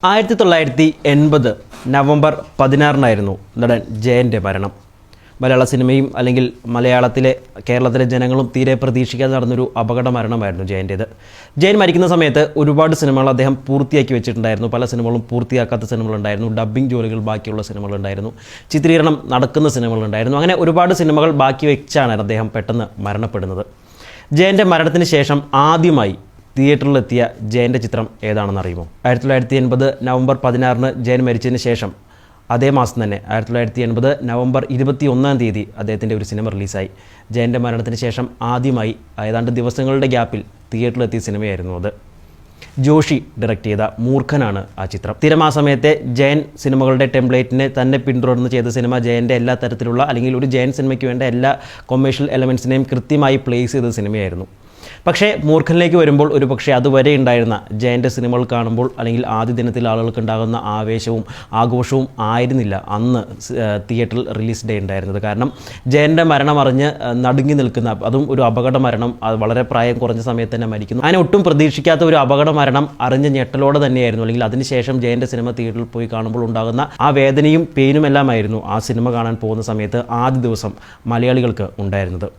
1980 November 16 നടൻ ജയൻ്റെ മരണം. മലയാള സിനിമയും അല്ലെങ്കിൽ കേരളത്തിലെ ജനങ്ങളും തീരെ പ്രതീക്ഷിക്കാതെ നടന്നൊരു അപകട മരണമായിരുന്നു ജയൻ്റേത്. ജയൻ മരിക്കുന്ന സമയത്ത് ഒരുപാട് സിനിമകൾ അദ്ദേഹം പൂർത്തിയാക്കി വെച്ചിട്ടുണ്ടായിരുന്നു. പല സിനിമകളും പൂർത്തിയാക്കാത്ത സിനിമകളുണ്ടായിരുന്നു, ഡബ്ബിംഗ് ജോലികൾ ബാക്കിയുള്ള സിനിമകളുണ്ടായിരുന്നു, ചിത്രീകരണം നടക്കുന്ന സിനിമകളുണ്ടായിരുന്നു. അങ്ങനെ ഒരുപാട് സിനിമകൾ ബാക്കി വെച്ചാണ് അദ്ദേഹം പെട്ടെന്ന് മരണപ്പെടുന്നത്. ജയൻ്റെ മരണത്തിന് ശേഷം ആദ്യമായി തിയേറ്ററിലെത്തിയ ജയൻ്റെ ചിത്രം ഏതാണെന്ന് അറിയുമോ? 1980 നവംബർ 16 ജയൻ മരിച്ചതിന് ശേഷം അതേ മാസം തന്നെ 1980 നവംബർ 21 അദ്ദേഹത്തിൻ്റെ ഒരു സിനിമ റിലീസായി. ജയൻ്റെ മരണത്തിന് ശേഷം ആദ്യമായി ഏതാണ്ട് ദിവസങ്ങളുടെ ഗ്യാപ്പിൽ തിയേറ്ററിലെത്തിയ സിനിമയായിരുന്നു അത്. ജോഷി ഡയറക്റ്റ് ചെയ്ത മൂർഖനാണ് ആ ചിത്രം. സ്ഥിരം ആ സമയത്തെ ജയൻ സിനിമകളുടെ ടെംപ്ലേറ്റിനെ തന്നെ പിന്തുടർന്ന് ചെയ്ത സിനിമ ജയൻ്റെ എല്ലാ തരത്തിലുള്ള അല്ലെങ്കിൽ ഒരു ജയൻ സിനിമയ്ക്ക് വേണ്ട എല്ലാ കൊമേഴ്ഷ്യൽ എലമെൻസിനെയും കൃത്യമായി പ്ലേസ് ചെയ്ത സിനിമയായിരുന്നു. പക്ഷേ മൂർഖനിലേക്ക് വരുമ്പോൾ ഒരു പക്ഷേ അതുവരെ ഉണ്ടായിരുന്ന ജയൻ്റെ സിനിമകൾ കാണുമ്പോൾ അല്ലെങ്കിൽ ആദ്യ ദിനത്തിൽ ആളുകൾക്ക് ഉണ്ടാകുന്ന ആവേശവും ആഘോഷവും ആയിരുന്നില്ല അന്ന് തിയേറ്ററിൽ റിലീസ് ഡേ ഉണ്ടായിരുന്നത്. കാരണം ജയൻ്റെ മരണം അറിഞ്ഞ് നടുങ്ങി നിൽക്കുന്ന, അതും ഒരു അപകട മരണം, വളരെ പ്രായം കുറഞ്ഞ സമയത്ത് തന്നെ മരിക്കുന്നു. അങ്ങനെ ഒട്ടും പ്രതീക്ഷിക്കാത്ത ഒരു അപകട മരണം അറിഞ്ഞ ഞെട്ടലോടെ തന്നെയായിരുന്നു, അല്ലെങ്കിൽ അതിനുശേഷം ജയൻ്റെ സിനിമ തിയേറ്ററിൽ പോയി കാണുമ്പോൾ ഉണ്ടാകുന്ന ആ വേദനയും പെയിനും എല്ലാമായിരുന്നു ആ സിനിമ കാണാൻ പോകുന്ന സമയത്ത് ആദ്യ ദിവസം മലയാളികൾക്ക് ഉണ്ടായിരുന്നത്.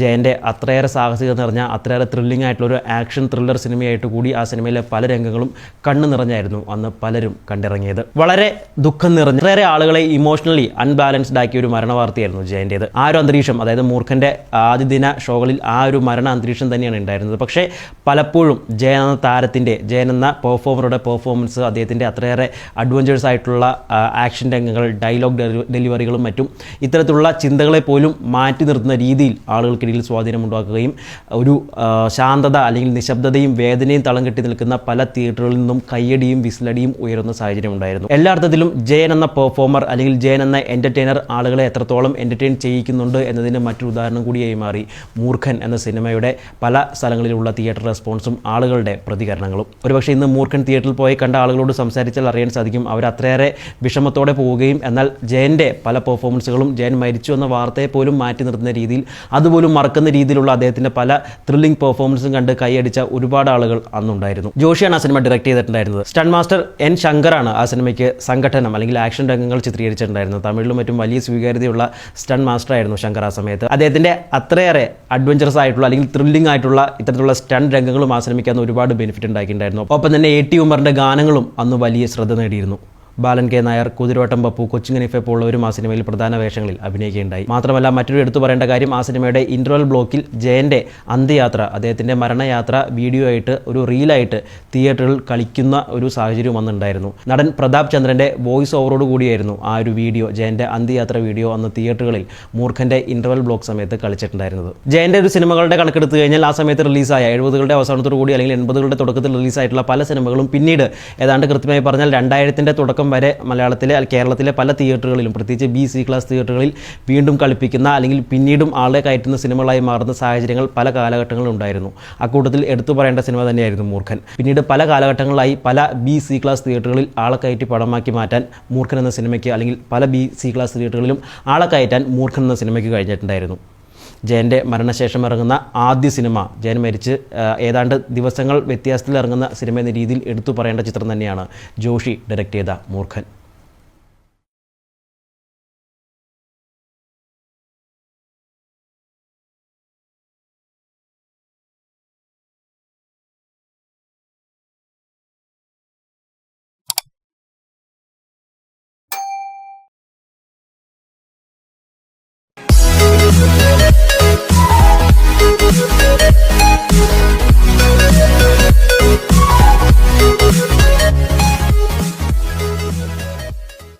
ജയൻ്റെ അത്രയേറെ സാഹസികത നിറഞ്ഞ, അത്രയേറെ ത്രില്ലിംഗ് ആയിട്ടുള്ളൊരു ആക്ഷൻ ത്രില്ലർ സിനിമയായിട്ട് കൂടി ആ സിനിമയിലെ പല രംഗങ്ങളും കണ്ണു നിറഞ്ഞായിരുന്നു അന്ന് പലരും കണ്ടിറങ്ങിയത്. വളരെ ദുഃഖം നിറഞ്ഞ, അത്രയേറെ ആളുകളെ ഇമോഷണലി അൺബാലൻസ്ഡ് ആക്കിയ ഒരു മരണവാർത്തയായിരുന്നു ജയൻ്റേത്. ആ ഒരു അന്തരീക്ഷം, അതായത് മൂർഖൻ്റെ ആദ്യ ദിന ഷോകളിൽ ആ ഒരു മരണ അന്തരീക്ഷം തന്നെയാണ് ഉണ്ടായിരുന്നത്. പക്ഷേ പലപ്പോഴും ജയൻ എന്ന താരത്തിൻ്റെ, ജയൻ എന്ന പെർഫോമറുടെ പെർഫോമൻസ്, അദ്ദേഹത്തിൻ്റെ അത്രയേറെ അഡ്വഞ്ചേഴ്സ് ആയിട്ടുള്ള ആക്ഷൻ രംഗങ്ങൾ, ഡയലോഗ് ഡെലിവറികളും മറ്റും ഇത്തരത്തിലുള്ള ചിന്തകളെ പോലും മാറ്റി നിർത്തുന്ന രീതിയിൽ ആളുകൾക്കിടയിൽ സ്വാധീനമുണ്ടാക്കുകയും ഒരു ശാന്തത അല്ലെങ്കിൽ നിശബ്ദതയും വേദനയും തളം കെട്ടി നിൽക്കുന്ന പല തിയേറ്ററുകളിൽ നിന്നും കയ്യടിയും വിസിലടിയും ഉയരുന്ന സാഹചര്യം ഉണ്ടായിരുന്നു. എല്ലാ അർത്ഥത്തിലും ജയൻ എന്ന പെർഫോമർ അല്ലെങ്കിൽ ജയൻ എന്ന എൻ്റർടൈനർ ആളുകളെ എത്രത്തോളം എൻ്റർടൈൻ ചെയ്യിക്കുന്നുണ്ട് എന്നതിന് മറ്റൊരു ഉദാഹരണം കൂടിയായി മാറി മൂർഖൻ എന്ന സിനിമയുടെ പല സ്ഥലങ്ങളിലുള്ള തിയേറ്റർ റെസ്പോൺസും ആളുകളുടെ പ്രതികരണങ്ങളും. ഒരുപക്ഷെ ഇന്ന് മൂർഖൻ തിയേറ്ററിൽ പോയി കണ്ട ആളുകളോട് സംസാരിച്ചാൽ അറിയാൻ സാധിക്കും, അവർ അത്രയേറെ വിഷമത്തോടെ പോവുകയും എന്നാൽ ജയൻ്റെ പല പെർഫോമൻസുകളും ജയൻ മരിച്ചു എന്ന വാർത്തയെ പോലും മാറ്റി നിർത്തുന്ന രീതിയിൽ, അതുപോലും മറക്കുന്ന രീതിയിലുള്ള അദ്ദേഹത്തിൻ്റെ പല ത്രില്ലിംഗ് പെർഫോമൻസും കണ്ട് കൈയടിച്ച ഒരുപാട് ആളുകൾ അന്നുണ്ടായിരുന്നു. ജോഷിയാണ് ആ സിനിമ ഡയറക്റ്റ് ചെയ്തിട്ടുണ്ടായിരുന്നത്. സ്റ്റണ്ട് മാസ്റ്റർ എൻ ശങ്കറാണ് ആ സിനിമയ്ക്ക് സംഘടനം അല്ലെങ്കിൽ ആക്ഷൻ രംഗങ്ങൾ ചിത്രീകരിച്ചിട്ടുണ്ടായിരുന്നത്. തമിഴിലും മറ്റും വലിയ സ്വീകാര്യതയുള്ള സ്റ്റണ്ട് മാസ്റ്റർ ആയിരുന്നു ശങ്കർ ആ സമയത്ത്. അദ്ദേഹത്തിൻ്റെ അത്രയേറെ അഡ്വഞ്ചറസ് ആയിട്ടുള്ള അല്ലെങ്കിൽ ത്രില്ലിംഗ് ആയിട്ടുള്ള ഇത്തരത്തിലുള്ള സ്റ്റണ്ട് രംഗങ്ങളും ആ സിനിമയ്ക്ക് അന്ന് ഒരുപാട് ബെനിഫിറ്റ് ഉണ്ടാക്കിയിട്ടുണ്ടായിരുന്നു. ഒപ്പം തന്നെ A.T. ഉമറിൻ്റെ ഗാനങ്ങളും അന്ന് വലിയ ശ്രദ്ധ നേടിയിരുന്നു. ബാലൻ കെ നായർ, കുതിരവട്ടം പപ്പു, കൊച്ചിൻ ഹനീഫ പോലുള്ളവരും ആ സിനിമയിൽ പ്രധാന വേഷങ്ങളിൽ അഭിനയിക്കുകയുണ്ടായി. മാത്രമല്ല മറ്റൊരു എടുത്തു പറയേണ്ട കാര്യം, ആ സിനിമയുടെ ഇൻ്റർവൽ ബ്ലോക്കിൽ ജയൻ്റെ അന്ത്യയാത്ര, അദ്ദേഹത്തിൻ്റെ മരണയാത്ര വീഡിയോ ആയിട്ട് ഒരു റീലായിട്ട് തിയേറ്ററിൽ കളിക്കുന്ന ഒരു സാഹചര്യം അന്നുണ്ടായിരുന്നു. നടൻ പ്രതാപ് ചന്ദ്രൻ്റെ വോയിസ് ഓവറോട് കൂടിയായിരുന്നു ആ ഒരു വീഡിയോ, ജയൻ്റെ അന്ത്യയാത്ര വീഡിയോ അന്ന് തിയേറ്ററുകളിൽ മൂർഖൻ്റെ ഇൻ്റർവൽ ബ്ലോക്ക് സമയത്ത് കളിച്ചിട്ടുണ്ടായിരുന്നത്. ജയൻ്റെ ഒരു സിനിമകളുടെ കണക്കെടുത്ത് കഴിഞ്ഞാൽ ആ സമയത്ത് റിലീസായ 70കളുടെ അവസാനത്തോടു കൂടി അല്ലെങ്കിൽ 80കളുടെ തുടക്കത്തിൽ റിലീസായിട്ടുള്ള പല സിനിമകളും പിന്നീട് ഏതാണ്ട് കൃത്യമായി പറഞ്ഞാൽ 2000ൻ്റെ തുടക്കം വരെ കേരളത്തിലെ പല തിയേറ്ററുകളിലും, പ്രത്യേകിച്ച് B-C ക്ലാസ് തിയേറ്ററുകളിൽ വീണ്ടും കളിപ്പിക്കുന്ന അല്ലെങ്കിൽ പിന്നീടും ആളെ കയറ്റുന്ന സിനിമകളായി മാറുന്ന സാഹചര്യങ്ങൾ പല കാലഘട്ടങ്ങളിലും ഉണ്ടായിരുന്നു. അക്കൂട്ടത്തിൽ എടുത്തു പറയേണ്ട സിനിമ തന്നെയായിരുന്നു മൂർഖൻ. പിന്നീട് പല കാലഘട്ടങ്ങളിലായി പല B-C ക്ലാസ് തിയേറ്ററുകളിൽ ആളെ കയറ്റി പടമാക്കി മാറ്റാൻ മൂർഖൻ എന്ന സിനിമയ്ക്ക്, അല്ലെങ്കിൽ പല B-C ക്ലാസ് തിയേറ്ററുകളിലും ആളെ കയറ്റാൻ മൂർഖൻ എന്ന സിനിമയ്ക്ക് കഴിഞ്ഞിട്ടുണ്ടായിരുന്നു. ജയൻ്റെ മരണശേഷം ഇറങ്ങുന്ന ആദ്യ സിനിമ, ജയൻ മരിച്ച് ഏതാണ്ട് ദിവസങ്ങൾ വ്യത്യാസത്തിൽ ഇറങ്ങുന്ന സിനിമ എന്ന രീതിയിൽ എടുത്തു പറയേണ്ട ചിത്രം തന്നെയാണ് ജോഷി ഡയറക്റ്റ് ചെയ്ത മൂർഖൻ.